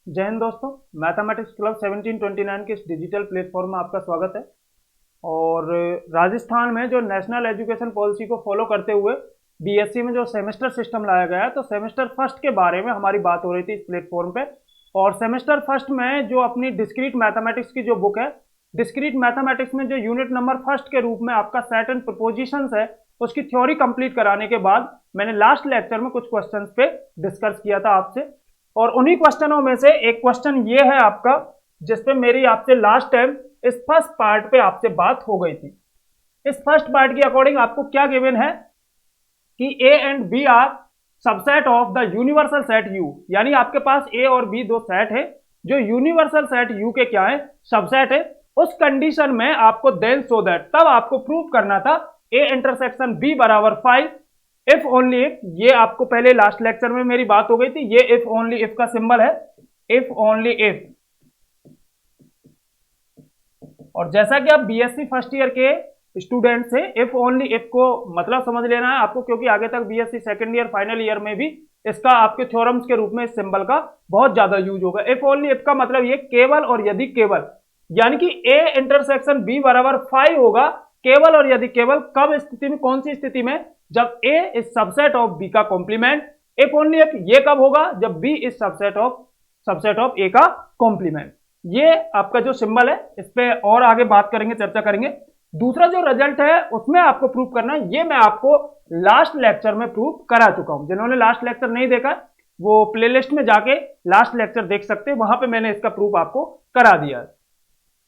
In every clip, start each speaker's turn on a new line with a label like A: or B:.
A: जय हिंद दोस्तों। Mathematics club 1729 के इस डिजिटल प्लेटफॉर्म में आपका स्वागत है। और राजस्थान में जो नेशनल एजुकेशन पॉलिसी को फॉलो करते हुए बीएससी में जो सेमेस्टर सिस्टम लाया गया है, तो सेमेस्टर फर्स्ट के बारे में हमारी बात हो रही थी इस प्लेटफॉर्म पे। और सेमेस्टर फर्स्ट में जो अपनी डिस्क्रीट मैथमेटिक्स की जो बुक है, डिस्क्रीट मैथमेटिक्स में जो यूनिट नंबर फर्स्ट के रूप में आपका सेट एंड प्रपोजिशंस है, उसकी थ्योरी कंप्लीट कराने के बाद मैंने लास्ट लेक्चर में कुछ क्वेश्चंस पे डिस्कस किया था आपसे। और उन्हीं क्वेश्चनों में से एक क्वेश्चन ये है आपका, जिसपे मेरी आपसे लास्ट टाइम इस फर्स्ट पार्ट पे आपसे बात हो गई थी। इस फर्स्ट पार्ट के अकॉर्डिंग आपको क्या गिवन है कि A and B are subset of the universal set U, यानी आपके पास ए और बी दो सेट है जो यूनिवर्सल सेट यू के क्या है, सबसेट है। उस कंडीशन में आपको देन सो दैट, तब आपको प्रूव करना था ए इंटरसेक्शन बी बराबर 5 इफ ओनली इफ। ये आपको पहले लास्ट लेक्चर में मेरी बात हो गई थी, ये इफ ओनली इफ का सिंबल है, इफ ओनली इफ। और जैसा कि आप बीएससी फर्स्ट ईयर के स्टूडेंट से इफ ओनली इफ को मतलब समझ लेना है आपको, क्योंकि आगे तक BSc second year final year में भी इसका आपके थ्योरम्स के रूप में इस सिंबल का बहुत ज्यादा यूज होगा। इफ ओनली इफ का मतलब ये केवल और यदि केवल, यानी कि ए इंटरसेक्शन बी बराबर 5 होगा केवल और यदि केवल कब स्थिति में, कौन सी स्थिति में, जब ए इज सबसेट ऑफ बी का कॉम्प्लीमेंट। इफ ओनली इफ ये कब होगा, जब बी इज सबसेट ऑफ ए का कॉम्प्लीमेंट। ये आपका जो सिंबल है, इस पे और आगे बात करेंगे, चर्चा करेंगे। दूसरा जो रिजल्ट है उसमें आपको प्रूव करना है, ये मैं आपको लास्ट लेक्चर में प्रूव करा चुका हूं। जिन्होंने लास्ट लेक्चर नहीं देखा वो प्लेलिस्ट में जाके लास्ट लेक्चर देख सकते हैं, वहां पे मैंने इसका प्रूफ आपको करा दिया है।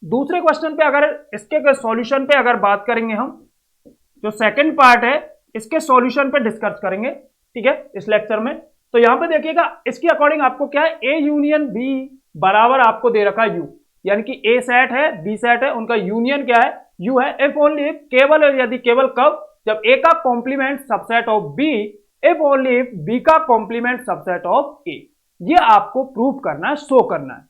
A: दूसरे क्वेश्चन पे अगर इसके सॉल्यूशन पे अगर बात करेंगे, हम जो सेकंड पार्ट है इसके सॉल्यूशन पे डिस्कस करेंगे, ठीक है, इस लेक्चर में। तो यहां पे देखिएगा, इसके अकॉर्डिंग आपको क्या है, ए यूनियन बी बराबर आपको दे रखा है यू, यानी कि ए सेट है बी सेट है, उनका यूनियन क्या है, यू है। इफ ओनली इफ केवल और यदि केवल कब, जब ए का complement subset of B, if only if B का कॉम्प्लीमेंट सबसेट ऑफ ए। ये आपको प्रूव करना है, शो करना है।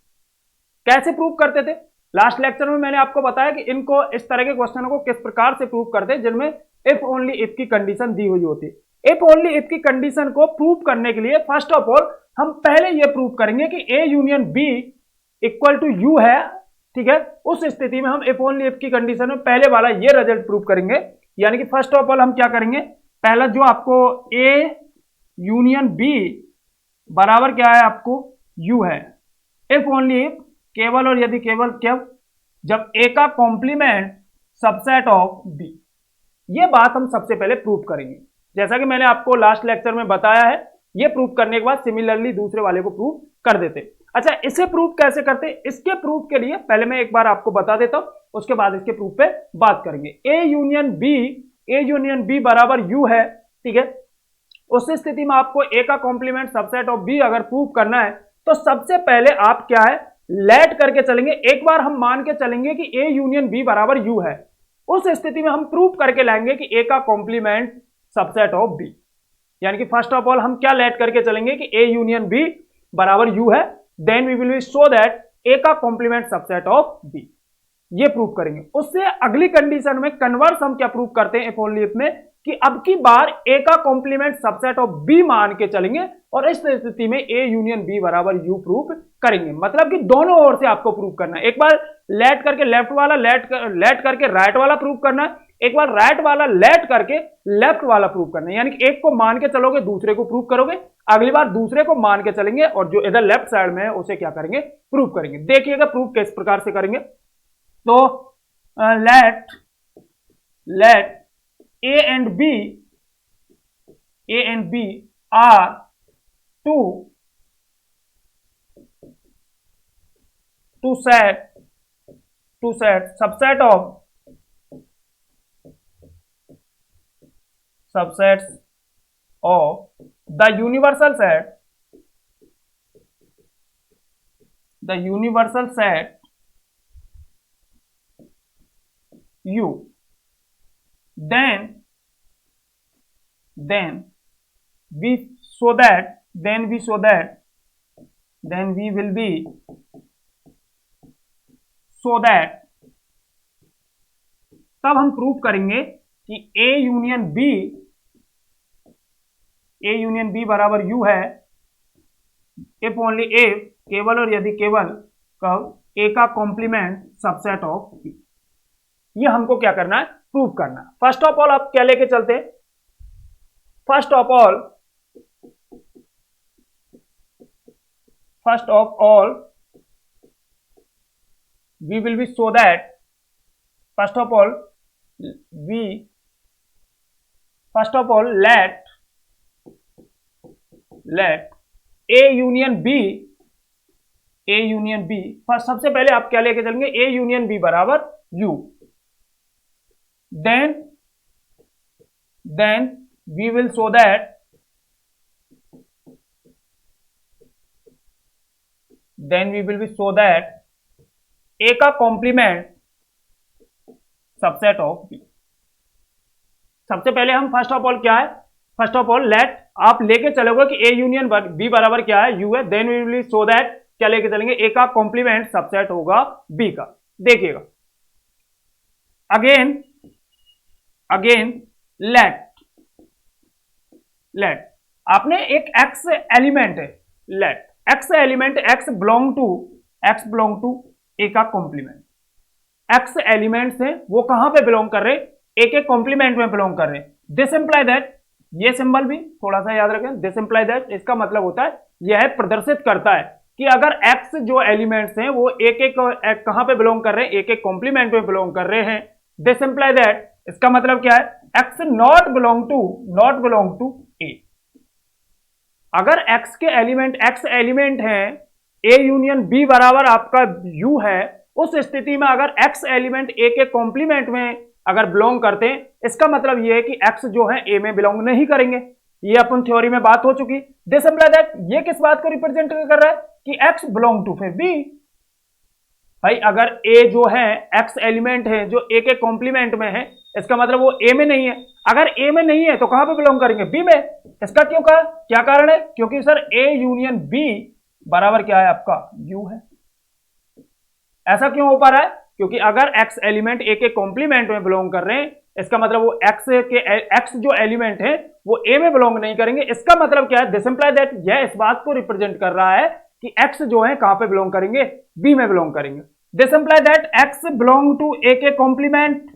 A: कैसे प्रूव करते थे, लास्ट लेक्चर में मैंने आपको बताया कि इनको, इस तरह के क्वेश्चनों को किस प्रकार से प्रूव करते हैं, जिनमें इफ ओनली इफ की कंडीशन दी हुई होती है। इफ ओनली इफ की कंडीशन को प्रूव करने के लिए फर्स्ट ऑफ ऑल हम पहले यह प्रूव करेंगे कि A union B equal to U है, ठीक है। उस स्थिति में हम इफ ओनली इफ की कंडीशन में पहले वाला ये रिजल्ट प्रूव करेंगे, यानी कि फर्स्ट ऑफ ऑल हम क्या करेंगे, पहला जो आपको ए यूनियन बी बराबर क्या है, आपको यू है। इफ ओनली इफ केवल और यदि केवल कब, जब ए का कॉम्प्लीमेंट सबसेट ऑफ बी। ये बात हम सबसे पहले प्रूव करेंगे, जैसा कि मैंने आपको लास्ट लेक्चर में बताया है। ये प्रूव करने के बाद सिमिलरली दूसरे वाले को प्रूव कर देते। अच्छा, इसे प्रूव कैसे करते, इसके प्रूफ के लिए पहले मैं एक बार आपको बता देता हूं, उसके बाद इसके प्रूफ पे बात करेंगे। ए यूनियन बी बराबर यू है, ठीक है। उस स्थिति में आपको ए का कॉम्प्लीमेंट सबसेट ऑफ बी अगर प्रूव करना है, तो सबसे पहले आप क्या है, लेट करके चलेंगे। एक बार हम मान के चलेंगे कि ए यूनियन बी बराबर यू है, उस स्थिति में हम प्रूव करके लाएंगे कि ए का कॉम्प्लीमेंट सबसेट ऑफ बी, यानी कि फर्स्ट ऑफ ऑल हम क्या लेट करके चलेंगे कि ए यूनियन बी बराबर यू है, then we will show that A का कॉम्प्लीमेंट सबसेट ऑफ बी। ये प्रूव करेंगे। उससे अगली कंडीशन में कन्वर्स हम क्या प्रूव करते हैं इफ ओनली इफ में, कि अब की बार ए का कॉम्प्लीमेंट सबसेट ऑफ बी मान के चलेंगे और इस स्थिति में ए यूनियन बी बराबर यू प्रूव करेंगे। मतलब कि दोनों ओर से आपको प्रूव करना है। एक बार लेट करके लेफ्ट वाला, लेट करके राइट वाला प्रूव करना है, एक बार राइट वाला लेट करके लेफ्ट वाला प्रूव करना है। यानी कि एक को मान के चलोगे, दूसरे को प्रूव करोगे, अगली बार दूसरे को मान के चलेंगे और जो इधर लेफ्ट साइड में है उसे क्या करेंगे, प्रूव करेंगे। देखिएगा प्रूव किस प्रकार से करेंगे। तो let A and B are two set subset of the universal set U, then we show that तब हम प्रूव करेंगे कि ए यूनियन बी बराबर यू है, इफ ओनली इफ केवल और यदि केवल कब ए का कॉम्प्लीमेंट सबसेट ऑफ बी। ये हमको क्या करना है, प्रूव करना है। फर्स्ट ऑफ ऑल आप क्या लेके चलते हैं, first of all we will be show that first of all let A union B first सबसे पहले आप क्या लेके चलेंगे, A यूनियन B बराबर U, then we will show that A का कॉम्प्लीमेंट सबसेट ऑफ B। सबसे पहले हम फर्स्ट ऑफ ऑल क्या है, फर्स्ट ऑफ ऑल लेट आप लेके चलोगे कि A यूनियन B बराबर क्या है, U है, then we will show that क्या लेके चलेंगे, A का कॉम्प्लीमेंट सबसेट होगा B का। देखिएगा अगेन लेट आपने एक X एलिमेंट है, let X element X belong to A का कॉम्प्लीमेंट, X एलिमेंट्स हैं वो कहां पे बिलोंग कर रहे हैं, A के कॉम्प्लीमेंट में बिलोंग कर रहे हैं। दिस इंप्लाई दैट, ये सिंबल भी थोड़ा सा याद रखें, दिस इंप्लाई दैट इसका मतलब होता है, यह प्रदर्शित करता है कि अगर X जो एलिमेंट्स हैं वो A के कहां पे बिलोंग कर रहे हैं, A के कॉम्प्लीमेंट में बिलोंग कर रहे हैं। दिस इंप्लाई दैट इसका मतलब क्या है, X not belong to A। अगर X के एलिमेंट हैं A यूनियन B बराबर आपका U है, उस स्थिति में अगर X एलिमेंट A के कॉम्प्लीमेंट में अगर बिलोंग करते हैं, इसका मतलब यह है कि X जो है A में बिलोंग नहीं करेंगे। ये अपन थ्योरी में बात हो चुकी। दिस इंप्लाई दैट ये किस बात को रिप्रेजेंट कर रहा है कि X बिलोंग टू फिर B। भाई अगर A जो है X एलिमेंट है जो A के कॉम्प्लीमेंट में है, इसका मतलब वो A में नहीं है। अगर A में नहीं है तो कहां पे बिलोंग करेंगे, B में। इसका क्यों कहा, क्या कारण है, क्योंकि सर A यूनियन B बराबर क्या है आपका U है। ऐसा क्यों हो पा रहा है, क्योंकि अगर X एलिमेंट A के कॉम्प्लीमेंट में बिलोंग कर रहे हैं, इसका मतलब वो X जो एलिमेंट है वो A में बिलोंग नहीं करेंगे। इसका मतलब क्या है, दिस इंप्लाई दैट यह इस बात को रिप्रेजेंट कर रहा है कि X जो है कहां पे बिलोंग करेंगे, B में बिलोंग करेंगे। This imply that X belong to A के complement,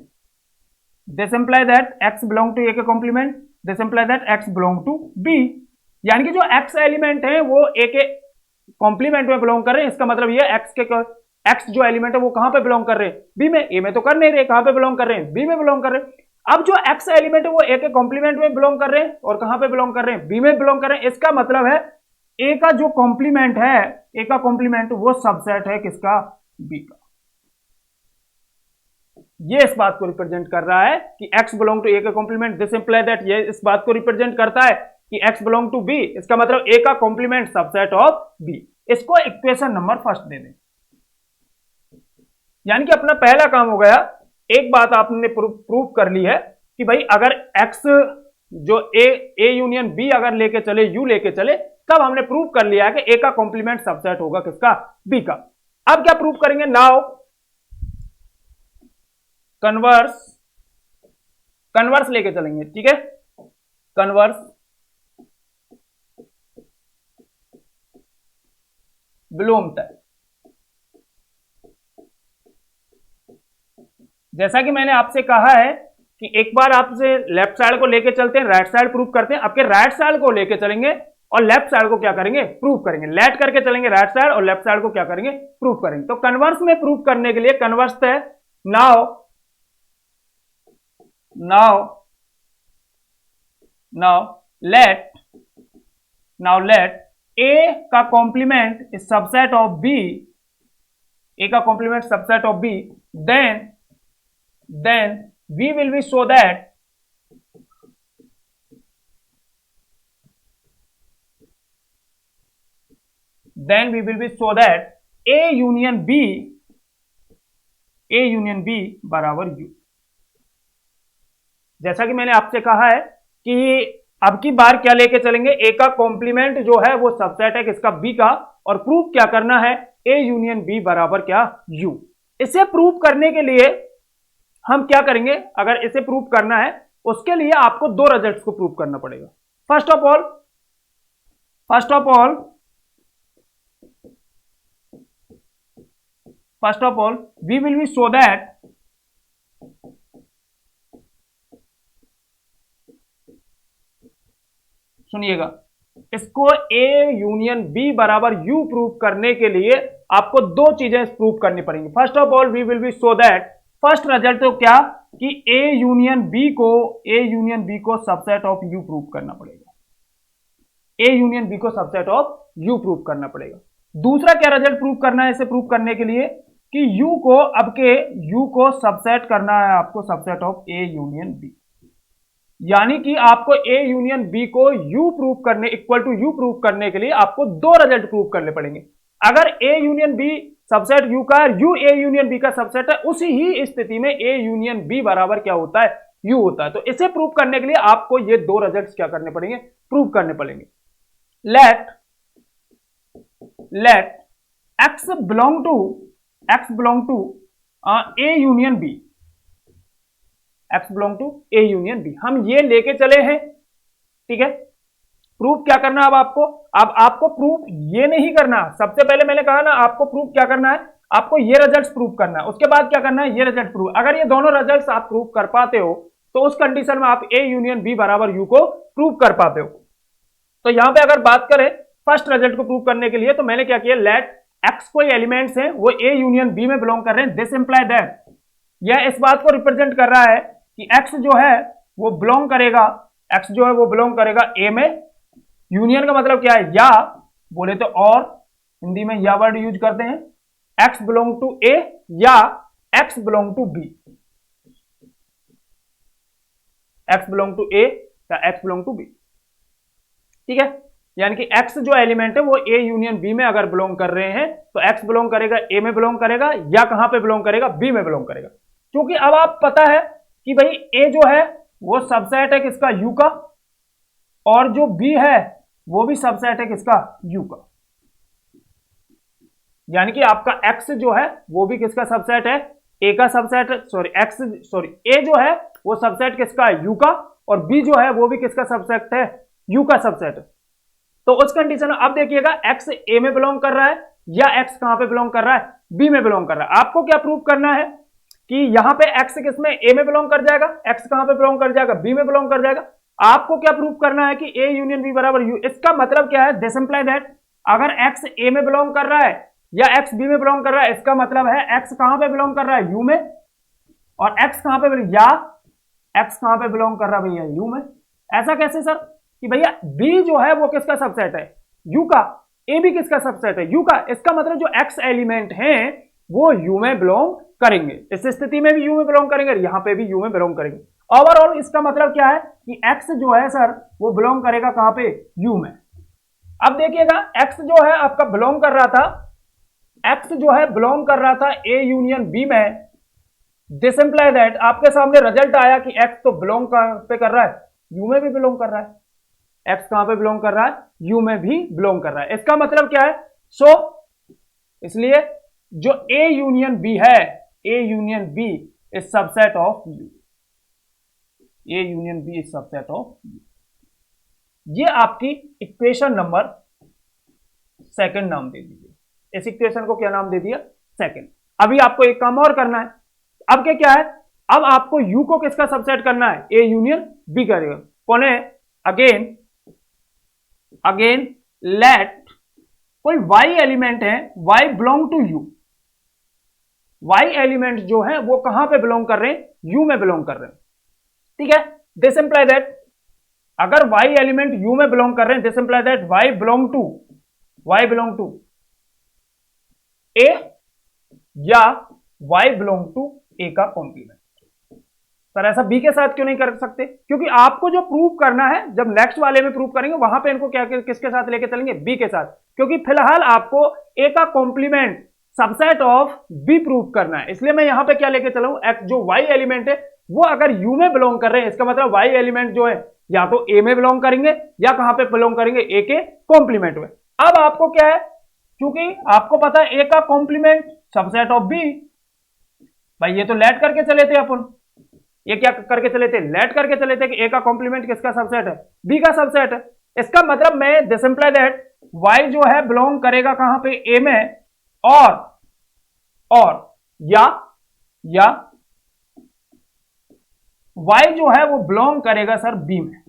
A: this imply that X belong to A के complement, this imply that X belong to B। यानी कि जो X एलिमेंट है वो A के कॉम्प्लीमेंट में बिलोंग कर रहे हैं। इसका मतलब ये X जो एलिमेंट है वो कहां पे बिलोंग कर रहे हैं, B में। A में तो कर नहीं रहे, कहां पे बिलोंग कर रहे हैं, B में बिलोंग कर रहे हैं। अब जो X एलिमेंट है वो A के कॉम्प्लीमेंट में बिलोंग कर रहे हैं और कहां पे बिलोंग कर रहे हैं, B में बिलोंग कर रहे हैं। इसका मतलब है A का जो कॉम्प्लीमेंट है, A का कॉम्प्लीमेंट वो सबसेट है किसका, B का। ये इस बात को रिप्रेजेंट कर रहा है कि X बिलोंग टू A का कॉम्प्लीमेंट। दिस इंप्लाई दैट ये इस बात को रिप्रेजेंट करता है कि X बिलोंग टू B, इसका मतलब A का कॉम्प्लीमेंट सबसेट ऑफ B। इसको इक्वेशन नंबर फर्स्ट दे दें। यानी कि अपना पहला काम हो गया, एक बात आपने प्रूव कर ली है कि भाई अगर X जो A यूनियन B अगर लेके चले, U लेके चले, तब हमने प्रूव कर लिया है कि A का कॉम्प्लीमेंट सबसेट होगा किसका, B का। अब क्या प्रूव करेंगे, नाउ कन्वर्स लेके चलेंगे, ठीक है। कन्वर्स विलोमतः, जैसा कि मैंने आपसे कहा है कि एक बार आपसे लेफ्ट साइड को लेके चलते हैं, राइट साइड प्रूव करते हैं। आपके राइट साइड को लेके चलेंगे और लेफ्ट साइड को क्या करेंगे, प्रूव करेंगे। लेट करके चलेंगे राइट साइड और लेफ्ट साइड को क्या करेंगे, प्रूव करेंगे। तो कन्वर्स में प्रूव करने के लिए कन्वर्स है, नाउ लेट A का complement is subset of B, A का complement subset of B, then we will be show that A union B बराबर U। जैसा कि मैंने आपसे कहा है कि अब की बार क्या लेके चलेंगे, A का कॉम्प्लीमेंट जो है वो सबसेट है किसका, B का। और प्रूफ क्या करना है, A यूनियन B बराबर क्या, U। इसे प्रूफ करने के लिए हम क्या करेंगे, अगर इसे प्रूफ करना है उसके लिए आपको दो रिजल्ट्स को प्रूफ करना पड़ेगा। First of all first of all we will be show that सुनिएगा, इसको ए यूनियन बी बराबर यू प्रूव करने के लिए आपको दो चीजें प्रूव करनी पड़ेंगी। First of all we will be show that first result तो क्या कि ए यूनियन बी को सबसेट ऑफ यू प्रूव करना पड़ेगा। ए यूनियन बी को सबसेट ऑफ यू प्रूव करना पड़ेगा। दूसरा क्या रिजल्ट प्रूव करना है इसे प्रूव करने के लिए कि यू को अब के यू को सबसेट करना है आपको subset of A union B, यानी कि आपको ए यूनियन बी को यू प्रूव करने इक्वल टू यू प्रूव करने के लिए आपको दो रिजल्ट प्रूव करने पड़ेंगे। अगर A union B subset U का यू ए यूनियन बी का सबसेट है, उसी ही स्थिति में ए यूनियन बी बराबर क्या होता है, यू होता है। तो इसे प्रूव करने के लिए आपको ये दो रिजल्ट्स क्या करने पड़ेंगे, प्रूव करने पड़ेंगे। Let x belong to A union B, x belong to A union B, हम ये लेके चले हैं, ठीक है। प्रूफ क्या करना है अब आपको प्रूफ ये नहीं करना। सबसे पहले मैंने कहा ना आपको प्रूफ क्या करना है, आपको ये रिजल्ट्स प्रूफ करना है, उसके बाद क्या करना है, ये रिजल्ट प्रूफ। अगर ये दोनों रिजल्ट्स आप प्रूफ कर पाते हो तो उस कंडीशन में आप ए यूनियन बी बराबर यू को प्रूव कर पाते हो। तो यहां पे अगर बात करें फर्स्ट रिजल्ट को प्रूव करने के लिए, तो मैंने क्या किया, लेट एक्स कोई एलिमेंट्स हैं वो ए यूनियन बी में बिलोंग कर रहे हैं, दिस इंप्लाई दैट, यह इस बात को रिप्रेजेंट कर रहा है कि x जो है वो बिलोंग करेगा ए में। यूनियन का मतलब क्या है, या बोले तो और, हिंदी में या वर्ड यूज करते हैं, x बिलोंग टू ए या x belong to B, x belong to A या x बिलोंग टू बी, ठीक है। यानी कि x जो एलिमेंट है वो ए यूनियन बी में अगर बिलोंग कर रहे हैं तो x बिलोंग करेगा ए में बिलोंग करेगा, या कहां पे बिलोंग करेगा, बी में बिलोंग करेगा। क्योंकि अब आप पता है कि भाई ए जो है वो सबसेट है किसका, यू का, और जो बी है वो भी सबसेट है किसका, यू का। यानी कि आपका एक्स जो है वो भी किसका सबसेट है, ए का सबसेट, ए जो है वो सबसेट किसका है, यू का, और बी जो है वो भी किसका सबसेट है, यू का सबसेट है। तो उस कंडीशन में अब देखिएगा एक्स ए में बिलोंग कर रहा है या एक्स कहां पे बिलोंग कर रहा है, बी में बिलोंग कर रहा है। आपको क्या प्रूव करना है कि यहां पे x किसमें, ए में बिलोंग कर जाएगा, x कहां पे बिलोंग कर जाएगा, बी में बिलोंग कर जाएगा। आपको क्या प्रूव करना है कि ए यूनियन बी बराबर यू। इसका मतलब क्या है, दिस इंप्लाई दैट अगर x ए में बिलोंग कर रहा है या x बी में बिलोंग कर रहा है, इसका मतलब है x कहां पे बिलोंग कर रहा है, यू में, और x कहां पे, या x कहां पे बिलोंग कर रहा है भैया, यू में। ऐसा कैसे सर कि भैया b जो है वो किसका सबसेट है, u का, a भी किसका सबसेट है, u का। इसका मतलब जो x एलिमेंट हैं वो u में बिलोंग करेंगे, इस स्थिति में भी u में बिलोंग करेंगे, यहां पे भी u में बिलोंग करेंगे। ओवरऑल इसका मतलब क्या है कि x जो है सर वो बिलोंग करेगा कहां पे, u में। अब देखिएगा x जो है आपका बिलोंग कर रहा था, x जो है बिलोंग कर रहा था a यूनियन b में, दिस इंप्लाई दैट आपके सामने रिजल्ट आया कि x तो बिलोंग पे कर रहा है, u में भी बिलोंग कर रहा है। x कहां पे बिलोंग कर रहा है, u में भी बिलोंग कर रहा है। इसका मतलब क्या है, इसलिए जो a यूनियन b है, a union b is subset of u, a union b is subset of u। ये आपकी इक्वेशन नंबर सेकंड नाम दे दीजिए, इस इक्वेशन को क्या नाम दे दिया, सेकंड। अभी आपको एक काम और करना है, अब क्या है, अब आपको u को किसका सबसेट करना है, a यूनियन b करेगा। कौन है, अगेन लेट कोई y एलिमेंट है, y belong to u, y element जो है वो कहां पे बिलोंग कर रहे हैं, u में बिलोंग कर रहे हैं, ठीक है। दिस इंप्लाई दैट अगर y एलिमेंट u में बिलोंग कर रहे हैं, this imply that y belong to a या y बिलोंग टू a का कॉम्प्लीमेंट। सर ऐसा b के साथ क्यों नहीं कर सकते, क्योंकि आपको जो प्रूव करना है, जब नेक्स्ट वाले में प्रूव करेंगे वहां पे इनको क्या किसके साथ लेके चलेंगे, b के साथ, क्योंकि फिलहाल आपको a का complement subset of b prove करना है। इसलिए मैं यहां पे क्या लेके चला हूं, जो y एलिमेंट है वो अगर u में बिलोंग कर रहे हैं, इसका मतलब y एलिमेंट जो है या तो a में बिलोंग करेंगे या कहां पे बिलोंग करेंगे, a के कॉम्प्लीमेंट में। अब आपको क्या है, क्योंकि आपको पता है a का कॉम्प्लीमेंट सबसेट ऑफ b, भाई ये तो लेट करके चले थे अपन, ये क्या करके चले थे, लेट करके चले थे कि a का कॉम्प्लीमेंट किसका सबसेट है, b का सबसेट है। इसका मतलब मैं दिस इंप्लाई दैट y जो है बिलोंग करेगा कहां पे, a में, और और या y जो है वो बिलोंग करेगा सर b में।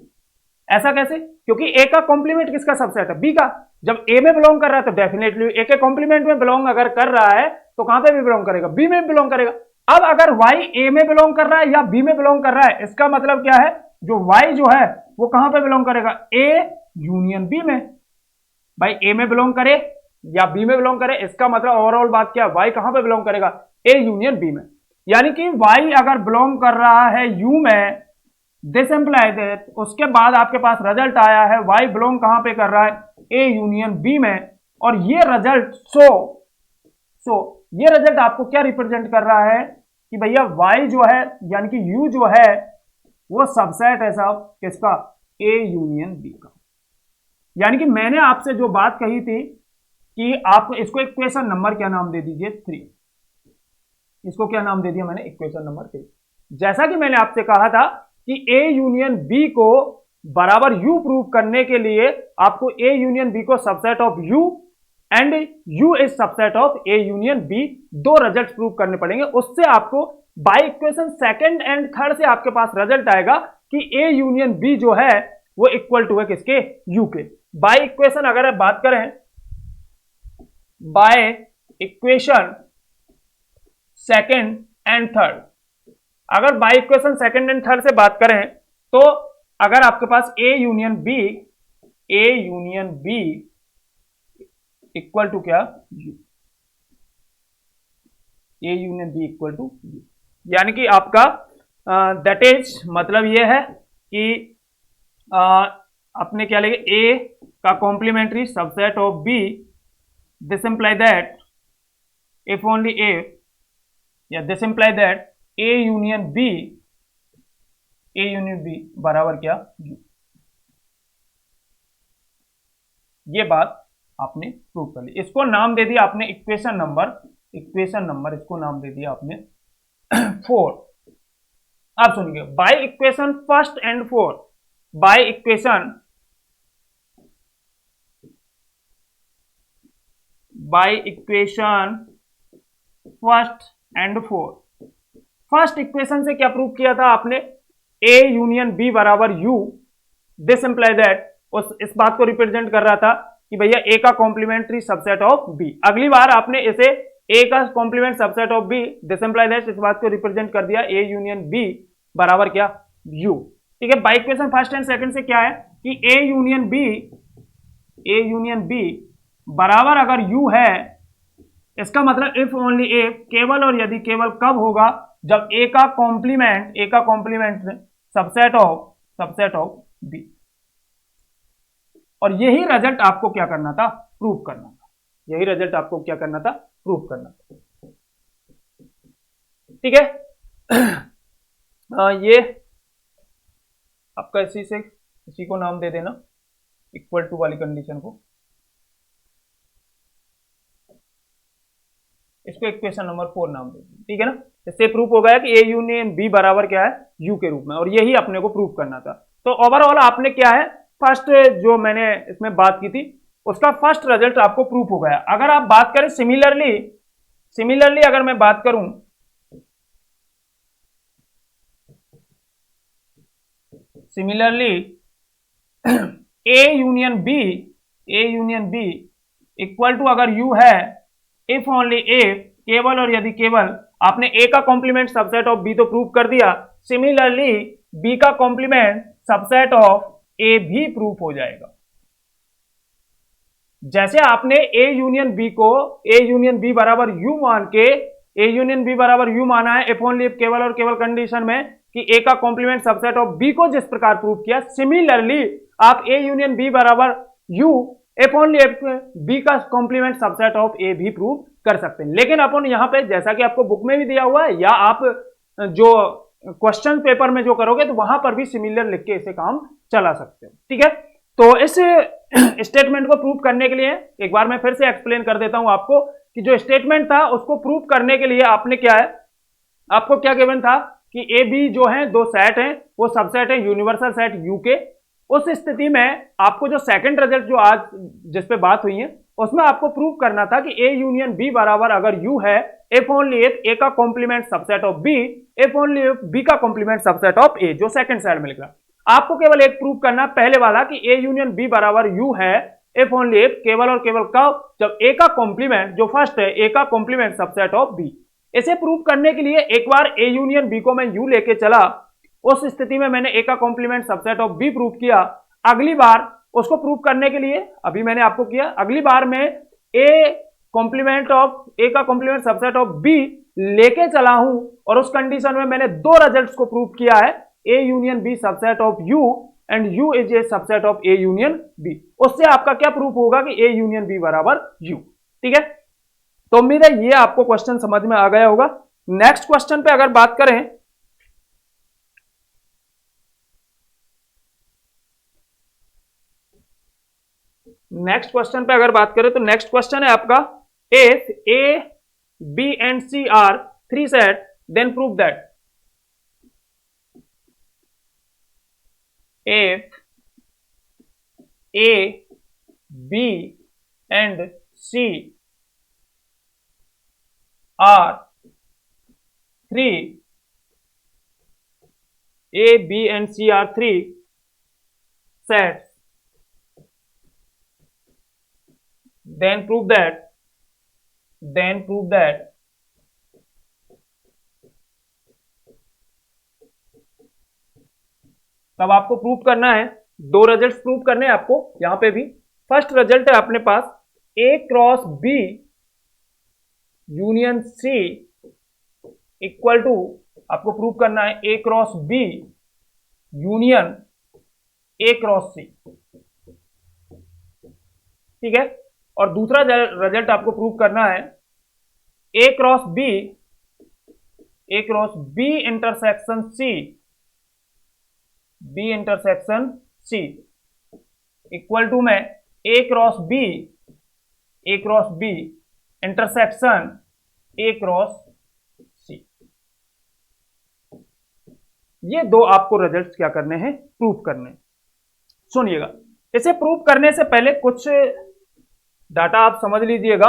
A: ऐसा कैसे? क्योंकि a का कॉम्प्लीमेंट किसका सबसेट है? b का। जब a में बिलोंग कर रहा है तो डेफिनेटली a के कॉम्प्लीमेंट में बिलोंग अगर कर रहा है तो कहां पे भी बिलोंग करेगा? b में बिलोंग करेगा। अब अगर y a में बिलोंग कर रहा है या b में बिलोंग कर रहा है, इसका मतलब क्या है? जो y जो है वो कहां पे बिलोंग करेगा? a यूनियन b में। भाई a में बिलोंग करे या b में बिलोंग करे, इसका मतलब ओवरऑल बात क्या है? y कहां पे बिलोंग करेगा? a यूनियन b में। यानी कि y अगर बिलोंग कर रहा है u में, दिस इंप्लाई दैट उसके बाद आपके पास रिजल्ट आया है y बिलोंग कहां पे कर रहा है? a यूनियन b में। और ये रिजल्ट ये रिजल्ट आपको क्या रिप्रेजेंट कर रहा है कि भैया y जो है यानी कि u जो है वो सबसेट है साहब किसका? a यूनियन b का। यानी कि मैंने आपसे जो बात कही थी कि आप इसको इक्वेशन नंबर क्या नाम दे दीजिए? 3। इसको क्या नाम दे दिया मैंने? Equation number 3। जैसा कि मैंने आपसे कहा था कि a यूनियन b को बराबर u प्रूव करने के लिए आपको a यूनियन b को subset of u and u is subset of a union b, दो रिजल्ट प्रूव करने पड़ेंगे। उससे आपको bye equation second and third से आपके पास रिजल्ट आएगा कि a यूनियन b जो है वो इक्वल टू है किसके? u के। बाय इक्वेशन अगर आप बात करें, by equation second and third, अगर by equation second and third से बात करें तो अगर आपके पास a union b equal to क्या? u। a union b equal to u, यानी कि आपका दैट इज मतलब ये है कि आपने क्या लेंगे? a का complementary subset of b, this imply that if only a, या this imply that a union b बराबर क्या? u। ये बात आपने प्रूव कर ली। इसको नाम दे दिया आपने इक्वेशन नंबर इसको नाम दे दिया आपने 4। आप सुनिए, by equation first and fourth, by equation first and fourth. First equation से क्या प्रूव किया था आपने? a यूनियन b बराबर u, दिस इंप्लाई दैट इस बात को रिप्रेजेंट कर रहा था कि भैया a का कॉम्प्लीमेंट्री सबसेट ऑफ b। अगली बार आपने इसे a का complement subset of b, this imply that इस बात को रिप्रेजेंट कर दिया a यूनियन b बराबर क्या? u। ठीक है। By equation first and second से क्या है कि a यूनियन b बराबर अगर u है, इसका मतलब इफ ओनली a, केवल और यदि केवल कब होगा? जब a का कॉम्प्लीमेंट सबसेट ऑफ b। और यही रिजल्ट आपको क्या करना था? प्रूव करना था। ठीक है। ये आपका इसी को नाम दे देना इक्वल टू वाली कंडीशन को, इसको इक्वेशन नंबर 4 नाम दे देना। ठीक है ना। इससे प्रूफ हो गया कि a यूनियन b बराबर क्या है? u के रूप में, और यही अपने को प्रूव करना था। तो ओवरऑल आपने क्या है, फर्स्ट जो मैंने इसमें बात की थी उसका फर्स्ट रिजल्ट आपको प्रूफ हो गया। अगर आप बात करें सिमिलरली अगर मैं बात करूं a union b equal to अगर u है, इफ ओनली a, केवल और यदि केवल, आपने a का कॉम्प्लीमेंट सबसेट ऑफ b तो प्रूव कर दिया, सिमिलरली b का कॉम्प्लीमेंट सबसेट ऑफ a भी प्रूफ हो जाएगा। जैसे आपने a यूनियन b बराबर u माना है, इफ ओनली केवल और केवल कंडीशन में कि a का कॉम्प्लीमेंट सबसेट ऑफ b को जिस प्रकार प्रूव किया, सिमिलरली आप a यूनियन b बराबर u, इफ ओनली b का कॉम्प्लीमेंट सबसेट ऑफ a भी प्रूव कर सकते हैं। लेकिन अपन यहां पे जैसा कि आपको बुक में भी दिया हुआ है या आप जो क्वेश्चन पेपर में जो करोगे तो वहां पर भी सिमिलर लिख के इसे काम चला सकते हो। ठीक है। तो इस स्टेटमेंट को प्रूव करने के लिए एक बार मैं फिर से एक्सप्लेन कर देता हूं आपको कि जो स्टेटमेंट था उसको प्रूव करने के लिए आपने क्या है, आपको क्या गिवन था कि ए बी जो है दो सेट हैं, वो सबसेट है यूनिवर्सल सेट यू के। उस स्थिति में आपको जो सेकंड रिजल्ट जो आज जिस पे बात हुई है उसमें आपको प्रूव करना था कि ए यूनियन बी बराबर अगर यू है एफ ओनली इफ ए का complement subset of B, if only if B का कॉम्प्लीमेंट सबसेट ऑफ ए, जो सेकंड साइड में लिख रहा है। आपको केवल एक प्रूव करना पहले वाला कि ए यूनियन बी बराबर यू है, एफ ओनली इफ केवल और केवल कब, जब ए का कॉम्प्लीमेंट जो फर्स्ट है ए का कॉम्प्लीमेंट सबसेट ऑफ बी। इसे प्रूव करने के लिए एक बार ए यूनियन बी को मैं यू लेके चला, उस स्थिति में मैंने ए का complement subset of B prove किया। अगली बार उसको प्रूव करने के लिए अभी मैंने आपको किया, अगली बार में ए कॉम्प्लीमेंट ऑफ ए का कॉम्प्लीमेंट सबसेट ऑफ बी लेके चला हूं और उस कंडीशन में मैंने दो रिजल्ट्स को प्रूव किया है, A union B subset of U and U is a subset of A union B. उससे आपका क्या प्रूफ होगा कि ए यूनियन बी बराबर यू। ठीक है, तो उम्मीद है ये आपको क्वेश्चन समझ में आ गया होगा। नेक्स्ट क्वेश्चन पे अगर बात करें, तो नेक्स्ट क्वेश्चन है आपका, if A B and C are three set then prove that. If A B and C are three, A B and C are three sets, then prove that तब आपको prove करना है, दो results prove करने हैं आपको यहां पे भी। फर्स्ट रिजल्ट है अपने पास A cross B union C equal to, आपको प्रूव करना है A cross B union A cross C. ठीक है, और दूसरा रिजल्ट आपको प्रूव करना है A cross B intersection C equal to में A cross B intersection A cross C. ये दो आपको रिजल्ट्स क्या करने हैं, प्रूव करने। सुनिएगा, इसे प्रूव करने से पहले कुछ डाटा आप समझ लीजिएगा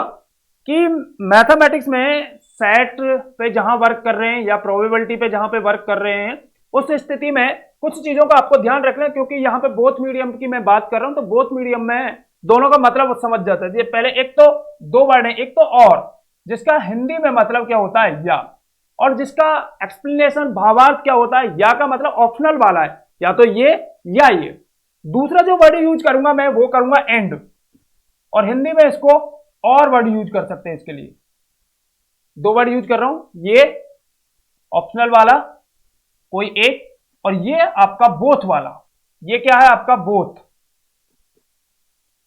A: कि मैथमेटिक्स में सेट पे जहां वर्क कर रहे हैं या प्रोबेबिलिटी पे जहां पे वर्क कर रहे हैं, उस स्थिति में कुछ चीजों का आपको ध्यान रखना है, क्योंकि यहां पे बोथ मीडियम की मैं बात कर रहा हूं, तो बोथ मीडियम में दोनों का मतलब समझ जाता है। पहले एक तो दो वर्ड है, एक तो और, जिसका हिंदी में मतलब क्या होता है या, और जिसका एक्सप्लेनेशन भावार्थ क्या होता है, या का मतलब ऑप्शनल वाला है, या तो ये या ये। दूसरा जो वर्ड यूज करूंगा मैं वो करूंगा एंड, और हिंदी में इसको और वर्ड यूज कर सकते हैं। इसके लिए दो वर्ड यूज कर रहा हूं, ये ऑप्शनल वाला कोई एक, और ये आपका बोथ वाला, ये क्या है आपका बोथ,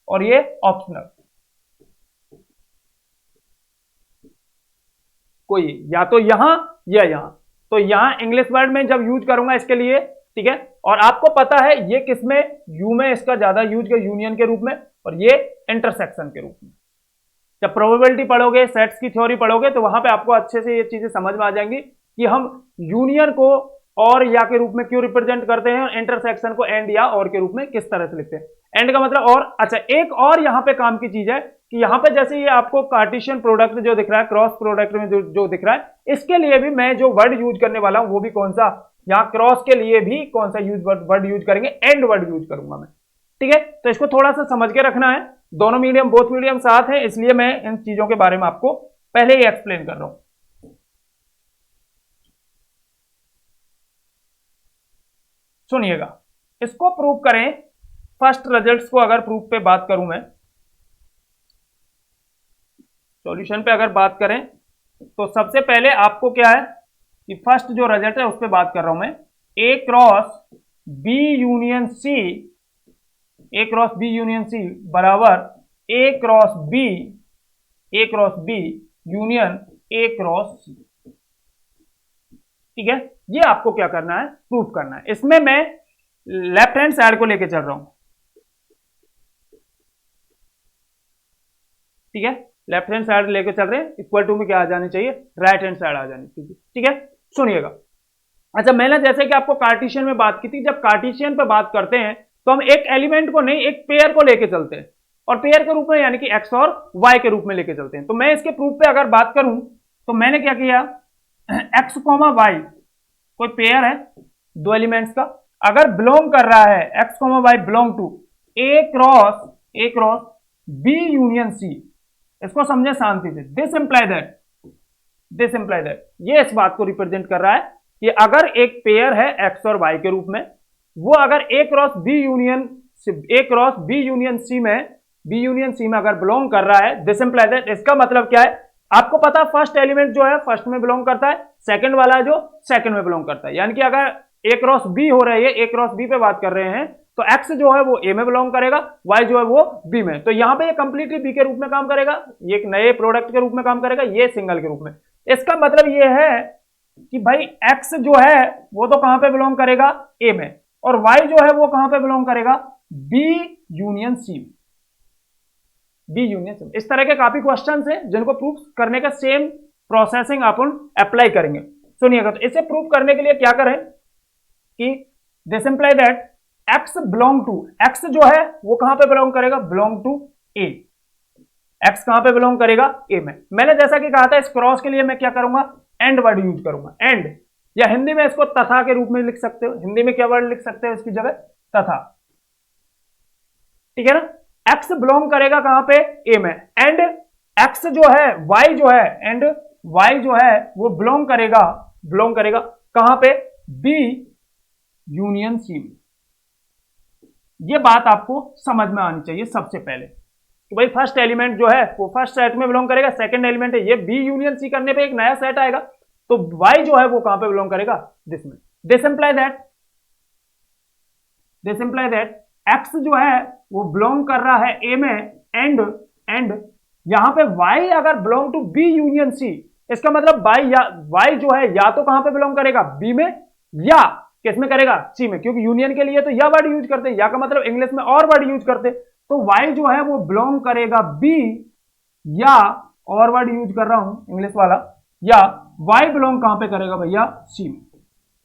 A: और ये ऑप्शनल कोई, या तो यहां या यहां। तो यहां इंग्लिश वर्ड में जब यूज करूंगा इसके लिए, ठीक है, और आपको पता है ये किसमें, यू में इसका ज्यादा यूज कर यूनियन के रूप में, और ये इंटरसेक्शन के रूप में। जब प्रोबेबिलिटी पढ़ोगे, सेट्स की थ्योरी पढ़ोगे, तो वहां पे आपको अच्छे से ये चीजें समझ में आ जाएंगी कि हम यूनियन को और या के रूप में क्यों रिप्रेजेंट करते हैं, और इंटरसेक्शन को एंड या और के रूप में किस तरह से लिखते हैं। एंड का मतलब और। अच्छा, एक और यहां पे काम की चीज है कि यहां पे जैसे ये आपको कार्टेशियन प्रोडक्ट जो दिख रहा है, क्रॉस प्रोडक्ट में जो दिख रहा है, इसके लिए भी मैं जो वर्ड यूज करने वाला हूं वो भी कौन सा, यहां क्रॉस के लिए भी कौन सा वर्ड यूज करेंगे, एंड वर्ड यूज करूंगा मैं। ठीक है, तो इसको थोड़ा सा समझ के रखना है, दोनों मीडियम बोथ मीडियम साथ है, इसलिए मैं इन चीजों के बारे में आपको पहले ही एक्सप्लेन कर रहा हूं। सुनिएगा, इसको प्रूव करें। फर्स्ट रिजल्ट्स को अगर प्रूफ पे बात करूं मैं, सॉल्यूशन पे अगर बात करें, तो सबसे पहले आपको क्या है कि फर्स्ट जो रिजल्ट है उस पर बात कर रहा हूं मैं, A cross B union C, A cross B union C बराबर A cross B union A cross C. ठीक है, ये आपको क्या करना है, प्रूफ करना है। इसमें मैं लेफ्ट हैंड साइड को लेके चल रहा हूं। ठीक है, लेफ्ट हैंड साइड लेके चल रहे हैं, इक्वल टू में क्या आ जानी चाहिए, राइट हैंड साइड आ जानी चाहिए। ठीक है, सुनिएगा। अच्छा, मैंने जैसे कि आपको कार्टेशियन में बात की थी, जब कार्टेशियन पे बात करते हैं तो हम एक एलिमेंट को नहीं, एक पेयर को लेके चलते हैं, और पेयर के रूप में यानी कि एक्स और वाई के रूप में लेके चलते हैं। तो मैं इसके प्रूफ पे अगर बात करूं तो मैंने क्या किया, एक्स कोमा वाई कोई पेयर है दो एलिमेंट्स का, अगर बिलोंग कर रहा है X comma Y belong to A cross B union C, इसको समझे शांति से, दिस इंप्लाई दैट ये इस बात को रिप्रेजेंट कर रहा है कि अगर एक पेयर है एक्स और वाई के रूप में, वो अगर ए क्रॉस बी यूनियन सी में अगर बिलोंग कर रहा है, दिस इंप्लाई दैट, इसका मतलब क्या है, आपको पता फर्स्ट एलिमेंट जो है फर्स्ट में बिलोंग करता है, सेकंड वाला जो सेकंड में बिलोंग करता है, यानी कि अगर ए क्रॉस बी हो रही है, ए क्रॉस बी पे बात कर रहे हैं, तो एक्स जो है वो ए में बिलोंग करेगा, वाई जो है वो बी में, तो यहां पे ये कंप्लीटली बी के रूप में काम करेगा, ये एक नए प्रोडक्ट के रूप में काम करेगा, ये सिंगल के रूप में। इसका मतलब ये है कि भाई एक्स जो है वो तो कहां पे बिलोंग करेगा, ए में, और वाई जो है वो कहां पे बिलोंग करेगा, बी यूनियन सी में, बी यूनियन सी में। इस तरह के काफी क्वेश्चंस हैं जिनको प्रूफ करने का सेम प्रोसेसिंग अपन अप्लाई करेंगे। सुनिएगा, तो इसे प्रूफ करने के लिए क्या करें कि this imply that X belong to, X जो है वो कहां पे बिलोंग करेगा, बिलोंग टू ए, एक्स कहां पे बिलोंग करेगा, ए में। मैंने जैसा कि कहा था इस क्रॉस के लिए मैं क्या करूंगा, एंड वर्ड यूज करूंगा, एंड, या हिंदी में इसको तथा के रूप में लिख सकते हो, हिंदी में क्या वर्ड लिख सकते हो इसकी जगह, तथा, ठीक है ना। एक्स बिलोंग करेगा कहां पे, ए में, एंड एक्स जो है वाई जो है, एंड वाई जो है वो बिलोंग करेगा कहां पे, बी यूनियन सी में। ये बात आपको समझ में आनी चाहिए सबसे पहले कि भाई फर्स्ट एलिमेंट जो है वो फर्स्ट सेट में बिलोंग करेगा, सेकंड एलिमेंट है ये बी यूनियन सी करने पे एक नया सेट आएगा, तो वाई जो है वो कहां पे बिलोंग करेगा, दिस में। दिस इंप्लाई दैट एक्स जो है वो बिलोंग कर रहा है ए में, एंड यहां पे वाई अगर belong to B union C, इसका मतलब वाई जो है या तो कहां पे बिलोंग करेगा, बी में, या किस में करेगा, सी में, क्योंकि यूनियन के लिए तो या वर्ड यूज करते हैं, या का मतलब इंग्लिश में और वर्ड यूज करते, तो वाई जो है वो बिलोंग करेगा बी, या और वर्ड यूज कर रहा हूं इंग्लिश वाला, या वाई बिलोंग कहां पे करेगा भैया, सी में,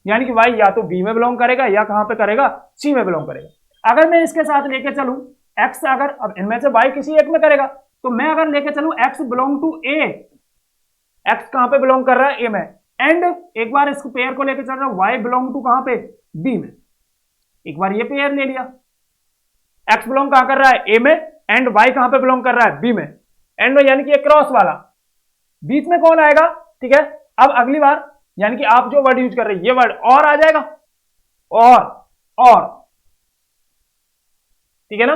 A: यानी कि वाई या तो बी में बिलोंग करेगा या कहां पे करेगा, सी में बिलोंग करेगा। अगर मैं इसके साथ लेके चलूं एक्स, अगर अब इनमें से वाई किसी एक में करेगा, तो मैं अगर लेके चलूं X belong to A, X कहां पे बिलोंग कर रहा है, ए में, एंड एक बार इस पेयर को लेके चल रहा हूं वाई बिलोंग टू कहां पे, बी में, एक बार ये पेयर ले लिया, एक्स बिलोंग कहां कर रहा है, ए में, एंड वाई कहां पे बिलोंग कर रहा है, बी में, एंड यानी कि क्रॉस वाला, बीच में कौन आएगा, ठीक है। अब अगली बार यानी कि आप जो वर्ड यूज कर रहे हैं ये वर्ड और आ जाएगा, और ठीक है ना।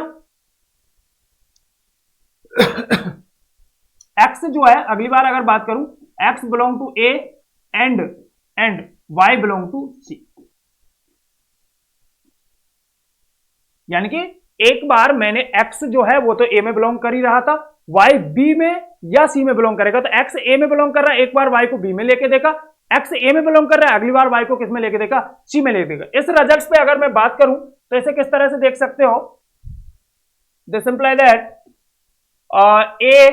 A: एक्स जो है अगली बार अगर बात करूं, X belong to A and Y belong to C, यानी कि एक बार मैंने एक्स जो है वो तो ए में बिलोंग कर ही रहा था, वाई बी में या सी में बिलोंग करेगा, तो एक्स ए में बिलोंग कर रहा है, एक बार वाई को बी में लेके देखा, एक्स ए में बिलोंग कर रहा है, अगली बार वाई को किस में लेके देखा, सी में लेके देखा। इस रिजल्ट्स पे अगर मैं बात करूं तो इसे किस तरह से देख सकते हो, this imply that A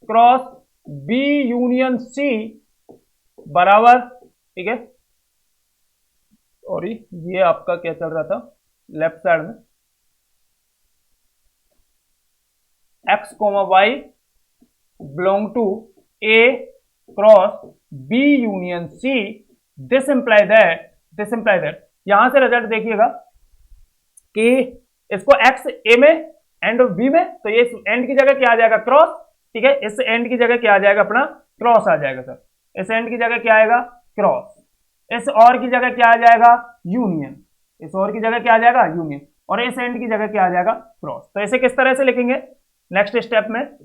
A: cross B union C बराबर, ठीक है, और ये आपका क्या चल रहा था लेफ्ट साइड में, X comma Y belong to A cross B union C, this imply that यहां से रिजल्ट देखिएगा कि इसको एक्स ए में एंड बी में, तो ये एंड की जगह क्या आ जाएगा, क्रॉस, ठीक है, इस एंड की जगह क्या आ जाएगा, अपना क्रॉस आ जाएगा सर, इस एंड की जगह क्या आएगा, क्रॉस, इस और की जगह क्या आ जाएगा, यूनियन, इस और की जगह क्या आ जाएगा, यूनियन, और इस एंड की जगह क्या आ जाएगा, क्रॉस। तो इसे किस तरह से लिखेंगे नेक्स्ट स्टेप में,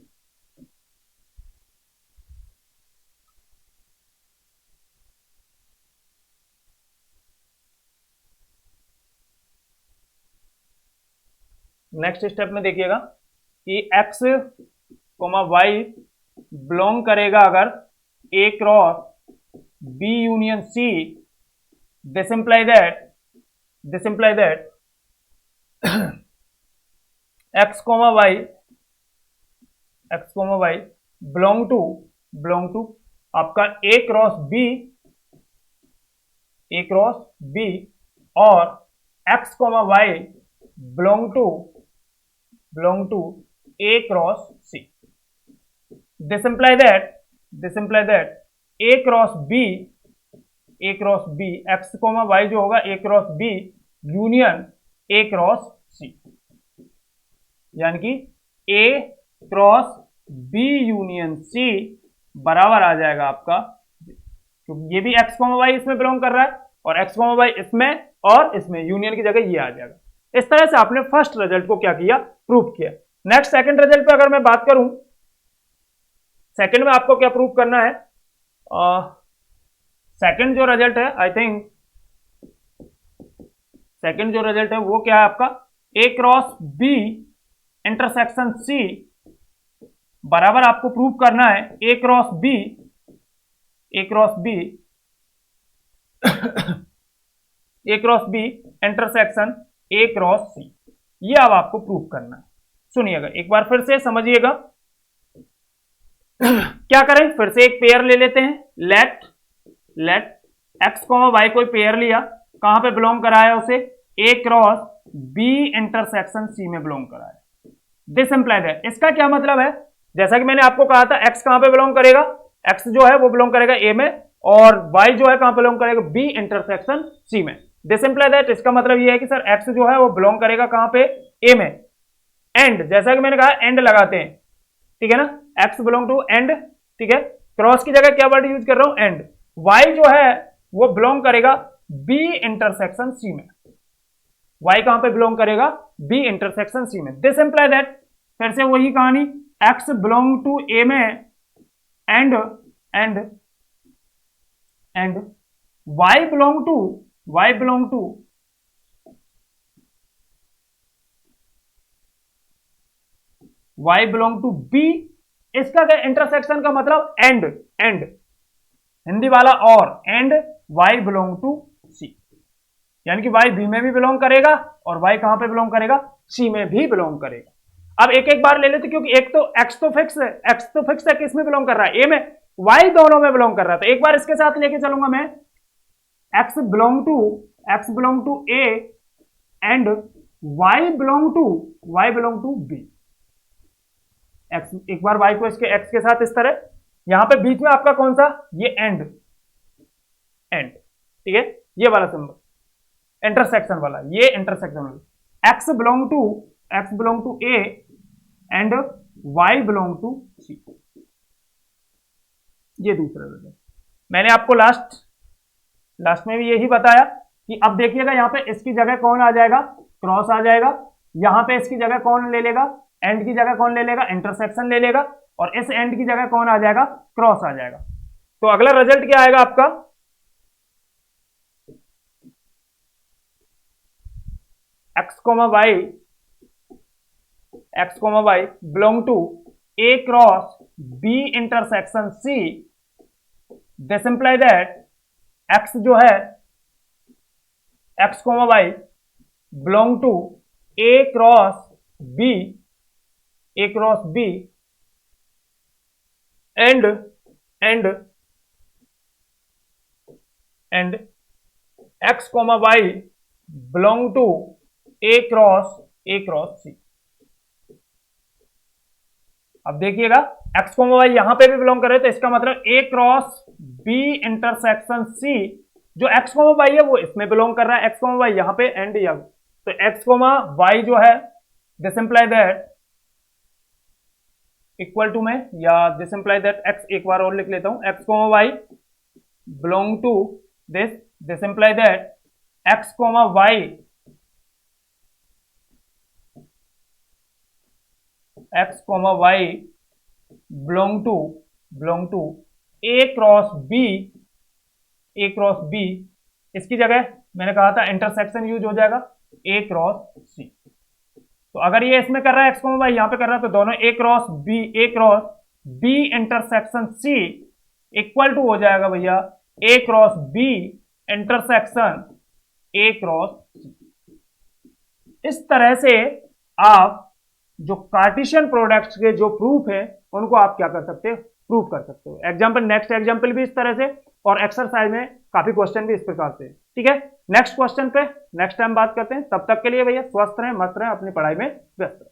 A: नेक्स्ट स्टेप में देखिएगा कि एक्स कोमा वाई बिलोंग करेगा अगर A cross B union C, this imply that x comma Y belong to आपका ए क्रॉस बी और X comma Y belong to A cross C, this imply that A cross B, A cross B, X comma Y जो होगा A cross B union A cross C, यानी कि A cross B union C बराबर आ जाएगा आपका, क्योंकि ये भी एक्स कोमा वाई इसमें बिलोंग कर रहा है और एक्स कोमा वाई इसमें और इसमें, यूनियन की जगह ये आ जाएगा। इस तरह से आपने फर्स्ट रिजल्ट को क्या किया, प्रूव किया। नेक्स्ट सेकंड रिजल्ट पे अगर मैं बात करूं, सेकंड में आपको क्या प्रूव करना है, सेकंड जो रिजल्ट है, आई थिंक सेकंड जो रिजल्ट है वो क्या है आपका, A cross B intersection C बराबर आपको प्रूव करना है A cross B, A cross B A cross B intersection A cross C, ये अब आपको प्रूव करना है। सुनिएगा एक बार फिर से समझिएगा। क्या करें, फिर से एक पेयर ले लेते हैं, लेट एक्स कॉमा वाई कोई पेयर लिया, कहां पे बिलोंग कराया उसे, ए क्रॉस बी इंटरसेक्शन सी में बिलोंग कराया। दिस इंप्लाइज है, इसका क्या मतलब है, जैसा कि मैंने आपको कहा था एक्स कहां पे बिलोंग करेगा, एक्स जो है वो बिलोंग करेगा ए में और वाई जो है कहां बिलोंग करेगा, बी इंटरसेक्शन सी में। दिस इंप्लाइज दैट, इसका मतलब ये है कि सर एक्स जो है वो बिलोंग करेगा कहां पे, ए में। एंड जैसा कि मैंने कहा एंड लगाते हैं, ठीक है ना, एक्स बिलोंग टू एंड, ठीक है, क्रॉस की जगह क्या वर्ड यूज कर रहा हूं, एंड। वाई जो है वो बिलोंग करेगा बी इंटरसेक्शन सी में, वाई कहां पे बिलोंग करेगा, बी इंटरसेक्शन सी में। दिस इंप्लाइज दैट, फिर से वही कहानी, एक्स बिलोंग टू ए में and Y belong to y belong to B. इसका क्या इंटरसेक्शन का मतलब एंड, हिंदी वाला और, and y belong to C, यानी कि y बी में भी बिलोंग करेगा और y कहां पे बिलोंग करेगा, सी में भी बिलोंग करेगा। अब एक एक बार ले लेते, क्योंकि एक तो x तो फिक्स है, किस में बिलोंग कर रहा है, ए में, y दोनों में बिलोंग कर रहा था। एक बार इसके साथ लेके चलूंगा मैं, x belong to A and y belong to B. x, एक बार y को इसके x के साथ इस तरह, यहां पे बीच में आपका कौन सा, ये एंड, ठीक है, ये वाला सिंबल इंटरसेक्शन वाला, ये इंटरसेक्शन वाला, x belong to A and y belong to C, ये दूसरा रिजल्ट। मैंने आपको लास्ट में भी यही बताया कि अब देखिएगा यहां पे इसकी जगह कौन आ जाएगा, क्रॉस आ जाएगा, यहां पे इसकी जगह कौन ले लेगा, एंड की जगह कौन ले लेगा, इंटरसेक्शन ले लेगा, और इस एंड की जगह कौन आ जाएगा, क्रॉस आ जाएगा। तो अगला रिजल्ट क्या आएगा आपका, X comma Y belong to A cross B intersection C. This imply that X जो है, X comma Y belong to A cross B and X comma Y belong to A cross C. अब देखिएगा x comma Y यहां पे भी belong कर रहे, तो इसका मतलब ए क्रॉस बी इंटरसेक्शन सी, जो एक्स कोमा वाई है वो इसमें बिलोंग कर रहा है, एक्स कोमा वाई यहां पे एंड या, तो एक्स कोमा वाई जो है, this imply that equal to में, या दिस इंप्लाई दैट एक्स, एक बार और लिख लेता हूं, x comma Y belong to this imply that x comma Y belong to A cross B, इसकी जगह मैंने कहा था इंटरसेक्शन यूज हो जाएगा, ए क्रॉस सी। तो अगर ये इसमें कर रहा है एक्स कोमा वाई, यहां पे कर रहा है, तो दोनों A cross B intersection C equal to हो जाएगा भैया A cross B intersection A cross C. इस तरह से आप जो कार्टेशियन प्रोडक्ट्स के जो प्रूफ है उनको आप क्या कर सकते हो, प्रूफ कर सकते हो। एग्जाम्पल, नेक्स्ट एग्जाम्पल भी इस तरह से, और एक्सरसाइज में काफी क्वेश्चन भी इस प्रकार से, ठीक है। नेक्स्ट क्वेश्चन पे नेक्स्ट टाइम बात करते हैं, तब तक के लिए भैया स्वस्थ रहें, मस्त रहें, अपनी पढ़ाई में व्यस्त रहें।